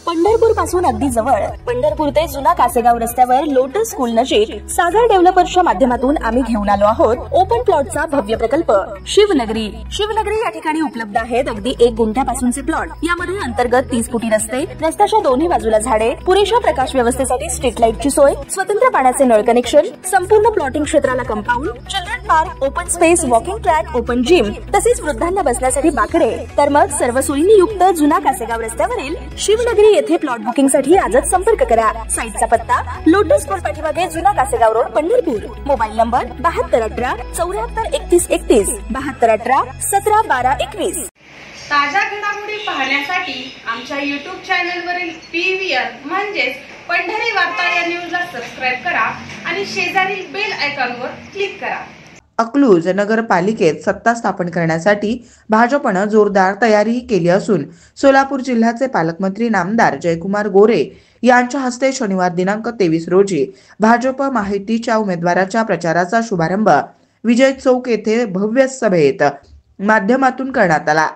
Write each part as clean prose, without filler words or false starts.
पंढरपूर पासून अगदी जवळ पंढरपूर ते जुना कासेगाव रस्त्यावर लोटस स्कूल नजीक सागर डेव्हलपर्सच्या माध्यमातून आम्ही घेऊन आलो आहोत ओपन प्लॉटचा भव्य प्रकल्प शिवनगरी। शिवनगरी या ठिकाणी उपलब्ध आहेत अगदी 1 गुंठ्यापासूनचे प्लॉट। यामध्ये अंतर्गत 30 फुटी रस्ते, रस्त्याच्या दोन्ही बाजूला झाडे, पुरेशा प्रकाश व्यवस्थेसाठी स्ट्रीट लाईटची सोय, स्वतंत्र पाण्याचे नळ कनेक्शन, संपूर्ण प्लॉटिंग क्षेत्राला compound, children park, open space, walking track, open gym, तसेच वृद्धांना बसण्यासाठी बाकडे। तर मग सर्व सोयींनी युक्त जुना कासेगाव रस्त्यावरील शिवनगरी येथे प्लॉट बुकिंग साठी आजच संपर्क करा। साईटचा पत्ता लोटस स्कूल पाठीमागे जुना Kasegaon road Pandharpur. Mobile number 7218 74 31 31 7218 17 12 21। ताज्या घडामोडी पाहण्यासाठी आमच्या YouTube चॅनलवरील PVR म्हणजेच पंढरी वार्ता या न्यूजला सबस्क्राइब करा आणि शेजारील बेल आयकॉनवर क्लिक करा। अकलूज नगरपालिकेत सत्ता स्थापन करण्यासाठी भाजपने जोरदार तयारी केली असून सोलापूर जिल्ह्याचे पालकमंत्री नामदार जयकुमार गोरे यांच्या हस्ते शनिवार दिनांक 23 रोजी भाजप महायुतीच्या उमेदवाराच्या प्रचाराचा शुभारंभ विजय चौक येथे भव्य सभेत माध्यमातून करण्यात आला।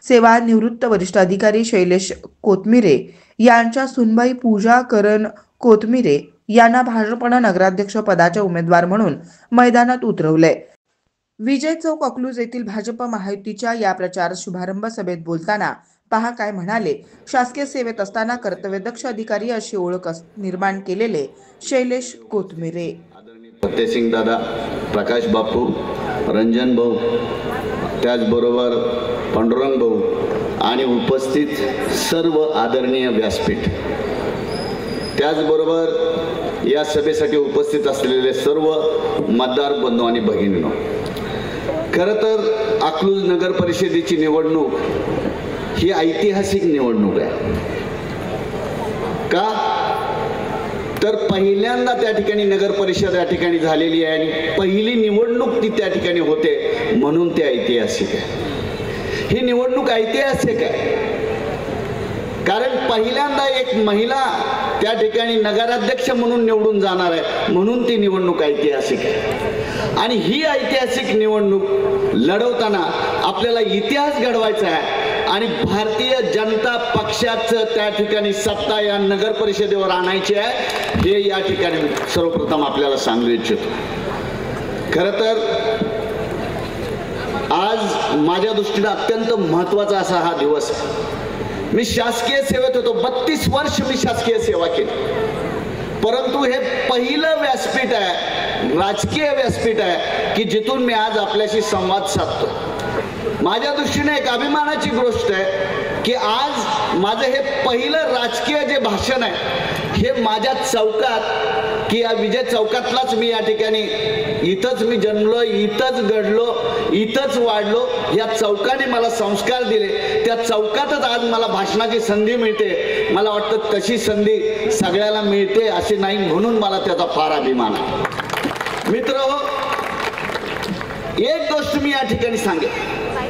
सेवानिवृत्त वरिष्ठ अधिकारी शैलेश कोथमिरे यांच्या सुनबाई पूजा करण कोथमिरे यांना भाजपने नगराध्यक्ष पदाचे उमेदवार म्हणून मैदानात उतरवले। विजय चौक अकलूज येथील भाजप महायुतीच्या या प्रचार शुभारंभ सभेत बोलताना पहा काय म्हणाले। शासकीय सेवेत असताना कर्तव्यदक्ष अधिकारी अशी ओळख निर्माण केलेले शैलेश कोथमिरे, फतेसिंग दादा, प्रकाश बापू, रंजन भाऊ, त्याचबरोबर पांडुरंग भाऊ आणि उपस्थित सर्व आदरणीय व्यासपीठ, त्याचबरोबर या सभेसाठी उपस्थित असलेले सर्व मतदार बंधू आणि भगिनींनो, खरं तर अकलूज नगर परिषदेची निवडणूक ही ऐतिहासिक निवडणूक आहे। का तर पहिल्यांदा त्या ठिकाणी नगर परिषद या ठिकाणी झालेली आहे आणि पहिली निवडणूक ती त्या ठिकाणी होते म्हणून ते ऐतिहासिक आहे। ही निवडणूक ऐतिहासिक आहे कारण पहिल्यांदा एक महिला त्या ठिकाणी नगराध्यक्ष म्हणून निवडून जाणार आहे म्हणून ती निवडणूक ऐतिहासिक आहे। आणि ही ऐतिहासिक निवडणूक लढवताना आपल्याला इतिहास घडवायचा आहे आणि भारतीय जनता पक्षाचं त्या ठिकाणी सत्ता या नगर परिषदेवर आणायची आहे हे या ठिकाणी सर्वप्रथम आपल्याला सांगू इच्छितो। खरं तर आज माझ्या दृष्टीने अत्यंत महत्त्वाचा असा हा दिवस आहे। मी शासकीय सेवेत होतो, 32 वर्ष मी शासकीय सेवा केली, परंतु हे पहिलं व्यासपीठ आहे, राजकीय व्यासपीठ आहे की जिथून मी आज आपल्याशी संवाद साधतो। माझ्या दृष्टीने एक अभिमानाची गोष्ट आहे की आज माझं हे पहिलं राजकीय जे भाषण आहे हे माझ्या चौकात की या विजय चौकातलाच मी या ठिकाणी इथंच मी जन्मलो, इथंच घडलो, इथंच वाढलो, या चौकाने मला संस्कार दिले, त्या चौकातच आज मला भाषणाची संधी मिळते। मला वाटतं तशी संधी सगळ्याला मिळते अशी नाही म्हणून मला त्याचा फार अभिमान आहे। मित्रहो, एक गोष्ट मी या ठिकाणी सांगेन,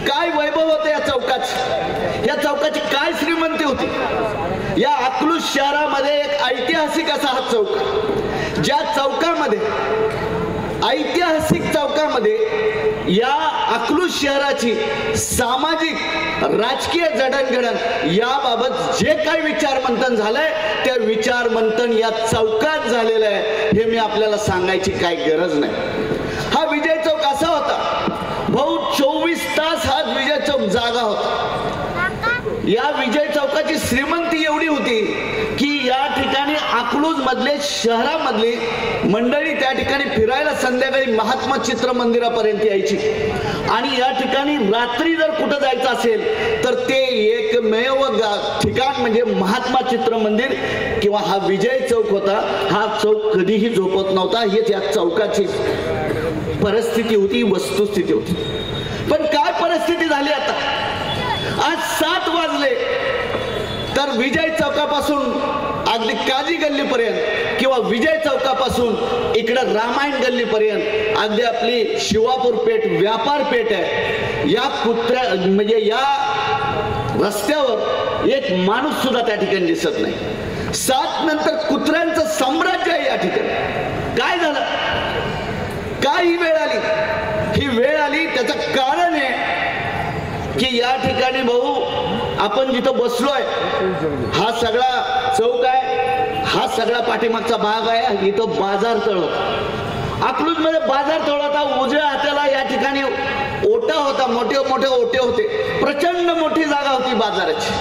काय वैभव होतं या चौकाचं, या चौकाची काय श्रीमंती होती। या अकलूज शहरामध्ये एक ऐतिहासिक असा हा चौक, ज्या चौकामध्ये ऐतिहासिक चौकामध्ये या अकलूज शहराची सामाजिक राजकीय जडणघडण याबाबत जे काही विचार मंथन झालंय त्या विचार मंथन या चौकात झालेलं आहे हे मी आपल्याला सांगायची काही गरज नाही। हा विजय चौक असा होता भाऊ, 24 तास हा विजय चौक जागा होता। या विजय चौकाची श्रीमंती एवढी होती की या ठिकाणी अकलूज मधले शहरामधली मंडळी त्या ठिकाणी फिरायला संध्याकाळी महात्मा चित्र मंदिरापर्यंत यायची आणि या ठिकाणी रात्री जर कुठं जायचं असेल तर ते एकमेव ठिकाण म्हणजे महात्मा चित्र मंदिर किंवा हा विजय चौक होता। हा चौक कधीही झोपत नव्हता, हेच या चौकाची परिस्थिती होती, वस्तुस्थिती होती। पण काय परिस्थिती झाली आता, आज 7 वाजले तर विजय चौकापासून अगदी काजी गल्लीपर्यंत किंवा विजय चौकापासून इकडे रामायण गल्लीपर्यंत अगदी आपली शिवापूर पेठ व्यापार पेठ आहे, या कुत्र्या म्हणजे या रस्त्यावर एक माणूस सुद्धा त्या ठिकाणी दिसत नाही। 7 नंतर कुत्र्यांचं साम्राज्य आहे या ठिकाणी। काय झालं, काय ही वेळ आली, ही वेळ आली त्याचं कारण आहे की या ठिकाणी भाऊ आपण जिथं बसलोय हा सगळा चौक आहे, हा सगळा पाठीमागचा भाग आहे, इथं बाजार तळ होता. अकलूज मध्ये बाजार तळ होता. उजव्या हाताला या ठिकाणी ओटा होता, मोठे मोठे ओटे होते, प्रचंड मोठी जागा होती बाजाराची.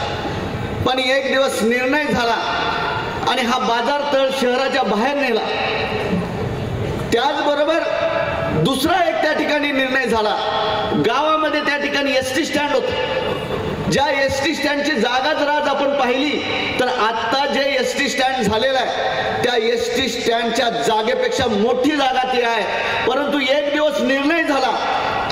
पण एक दिवस निर्णय झाला आणि हा बाजार तळ शहराच्या बाहेर नेला. त्याचबरोबर दुसरा एक त्या ठिकाणी निर्णय झाला. गावामध्ये त्या ठिकाणी एसटी स्टँड होत. ज्या एसटी स्टँडची जागा जर आज आपण पाहिली तर आता जे एसटी स्टँड झालेलं आहे त्या एसटी स्टँडच्या जागेपेक्षा मोठी जागा ती आहे. परंतु एक दिवस निर्णय झाला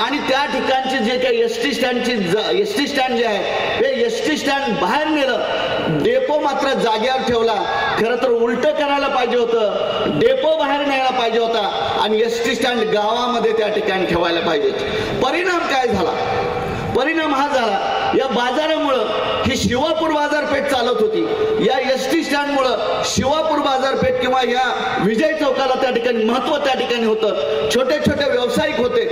आणि त्या ठिकाणचे जे काही एसटी स्टँड जे आहे ते एसटी स्टँड बाहेर नेलं. डेपो मात्र जागेवर ठेवला. खरं तर उलट करायला पाहिजे होतं, डेपो बाहेर न्यायला पाहिजे होता आणि एसटी स्टँड गावामध्ये त्या ठिकाणी ठेवायला पाहिजे. परिणाम काय झाला? परिणाम हा झाला, या बाजारामुळं ही शिवापूर बाजारपेठ चालत होती. या एसटी स्टँडमुळं शिवापूर बाजारपेठ किंवा या विजय चौकाला त्या ठिकाणी महत्व त्या ठिकाणी होतं. छोटे छोटे व्यावसायिक होते.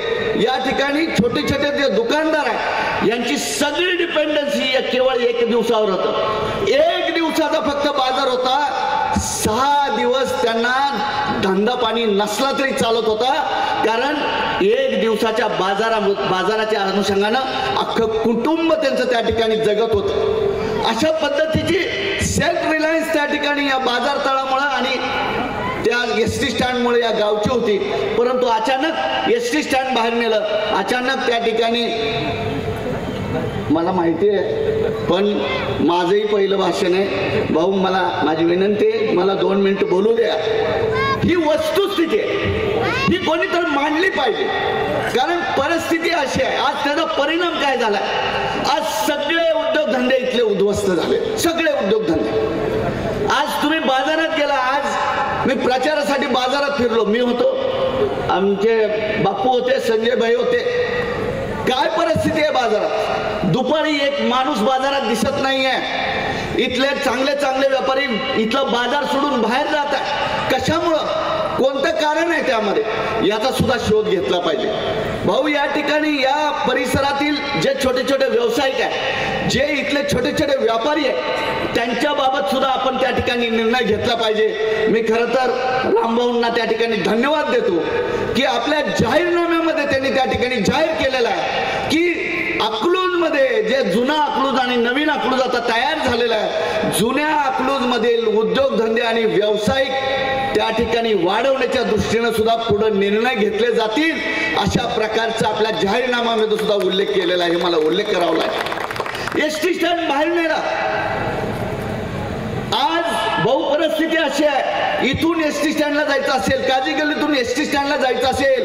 या ठिकाणी छोटे छोटे जे दुकानदार आहे यांची सगळी डिपेंडन्सी केवळ एक दिवसावर होतं. एक दिवसाचा फक्त बाजार होता. 6 दिवस त्यांना धंदा पाणी नसला तरी चालत होता. कारण एक दिवसाच्या बाजाराच्या अनुषंगानं अख्खं कुटुंब त्यांचं त्या ठिकाणी जगत होतं. अशा पद्धतीची सेल्फ रिलायन्स त्या ठिकाणी या बाजार तळामुळे आणि त्या एसटी स्टँडमुळे या गावची होती. परंतु अचानक एसटी स्टँड बाहेर नेलं. अचानक त्या ठिकाणी मला माहिती आहे पण माझंही पहिलं भाषण आहे. भाऊ मला माझी विनंती आहे, मला 2 मिनिटं बोलू द्या. ही वस्तुस्थिती आहे, ही कोणीतरी मांडली पाहिजे. कारण परिस्थिती अशी आहे. आज त्याचा परिणाम काय झाला? आज सगळे उद्योगधंदे इथले उद्ध्वस्त झाले. सगळे उद्योगधंदे. आज तुम्ही बाजारात गेला. आज मी प्रचारासाठी बाजारात फिरलो. मी होतो, आमचे बापू होते, संजय भाई होते. काय परिस्थिती आहे बाजारात? दुपारी एक माणूस बाजारात दिसत नाहीये. इथले चांगले चांगले व्यापारी इथला बाजार सोडून बाहेर जात आहे. कशामुळं? कोणतं कारण आहे त्यामध्ये? याचा सुद्धा शोध घेतला पाहिजे. भाऊ, या ठिकाणी या परिसरातील जे छोटे छोटे व्यावसायिक आहे, जे इथले छोटे छोटे व्यापारी आहे, त्यांच्या बाबत सुद्धा आपण त्या ठिकाणी निर्णय घेतला पाहिजे. मी खरं तर रामभाऊंना त्या ठिकाणी धन्यवाद देतो की आपल्या जाहीरनाम्यामध्ये त्यांनी त्या ठिकाणी जाहीर केलेलं आहे की अकलूज मध्ये जे जुना अकलूज आणि नवीन अकलूज आता तयार झालेला आहे, जुन्या अकलूज मधील उद्योगधंदे आणि व्यावसायिक त्या ठिकाणी वाढवण्याच्या दृष्टीने सुद्धा पुढे निर्णय घेतले जातील अशा प्रकारचा आपल्या जाहीरनाम्यामध्ये सुद्धा उल्लेख केलेला आहे. मला उल्लेख करावा लागेल. एसटी स्टँड बाहेर नेला. आज बहु परिस्थिती अशी आहे, इथून एसटी स्टँडला जायचं असेल, काजी गल्लीतून एसटी स्टँडला जायचं असेल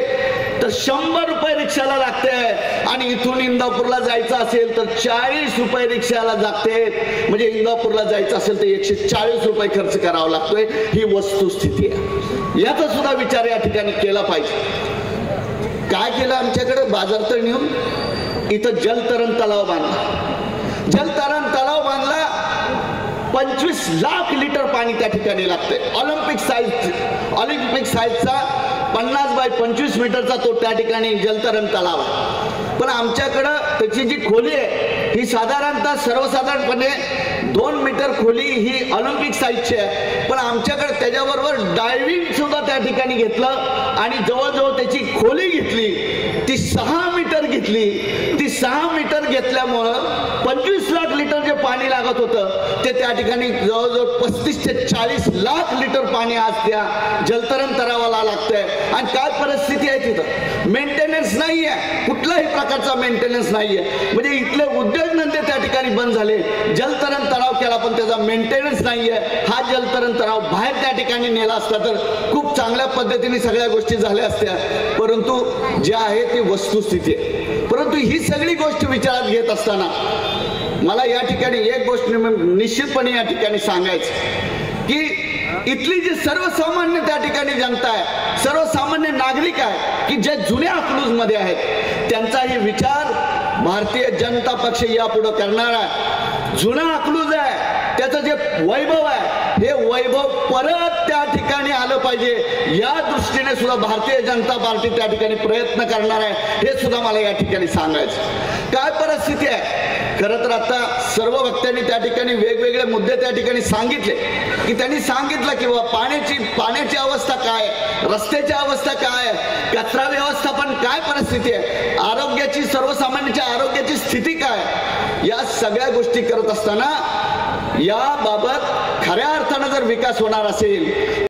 तर 100 रुपये रिक्षाला लागते आणि इथून इंदापूरला जायचं असेल तर 40 रुपये रिक्षाला लागते. म्हणजे इंदापूरला जायचं असेल तर 140 रुपये खर्च करावा लागतोय. ही वस्तुस्थिती आहे. याचा सुद्धा विचार या ठिकाणी केला पाहिजे. काय केलं आमच्याकडे? बाजारतळ नेऊन इथं जलतरण तलाव बांधला. जलतरण तलाव बांधला. 25 लाख लिटर पाणी त्या ठिकाणी लागतंय. ऑलिम्पिक साईजचा 50 बाय 25 मीटरचा तो त्या ठिकाणी जलतरण तलाव आहे. पण आमच्याकडं त्याची जी खोली आहे ही साधारणतः सर्वसाधारणपणे 2 मीटर खोली ही ऑलिम्पिक साईजची आहे. पण आमच्याकडे त्याच्याबरोबर डायव्हिंग सुद्धा त्या ठिकाणी घेतलं आणि जवळजवळ त्याची खोली घेतली ती 6 मीटर घेतली. ती 6 मीटर घेतल्यामुळं 25 लाख लिटर जे पाणी लागत होतं ते त्या ठिकाणी जवळजवळ 35 ते 40 लाख लिटर पाणी आज त्या जलतरण तलावाला लागतंय. आणि काय परिस्थिती आहे तिथं? मेंटेनन्स नाहीये, कुठल्याही प्रकारचा मेंटेनन्स नाहीये. म्हणजे इथले उद्योगधंदे त्या ठिकाणी बंद झाले. जलतरण तलाव केला पण त्याचा मेंटेनन्स नाहीये. हा जलतरण तलाव बाहेर त्या ठिकाणी नेला असता तर खूप चांगल्या पद्धतीने सगळ्या गोष्टी झाल्या असत्या. परंतु जे आहे ती वस्तुस्थिती आहे. परंतु ही सगळी गोष्ट विचारात घेत असताना मला या ठिकाणी एक गोष्ट निश्चितपणे या ठिकाणी सांगायचं की इथली जी सर्वसामान्य त्या ठिकाणी जनता आहे, सर्वसामान्य नागरिक आहे की जे जुन्या अकलूज मध्ये आहेत, त्यांचाही विचार भारतीय जनता पक्ष यापुढे करणार आहे. जुना अकलूज आहे, त्याचं जे वैभव आहे हे वैभव परत त्या ठिकाणी आलं पाहिजे या दृष्टीने सुद्धा भारतीय जनता पार्टी त्या ठिकाणी प्रयत्न करणार आहे. हे सुद्धा मला या ठिकाणी सांगायचं. काय परिस्थिती आहे? खरं तर आता सर्व वक्त्यांनी त्या ठिकाणी वेगवेगळे मुद्दे त्या ठिकाणी सांगितले की त्यांनी सांगितलं की पाण्याची अवस्था काय, रस्त्याची अवस्था काय, कचरा व्यवस्थापन काय परिस्थिती आहे, आरोग्याची सर्वसामान्यांच्या आरोग्याची स्थिती काय, या सगळ्या गोष्टी करत असताना याबाबत खऱ्या अर्थानं जर विकास होणार असेल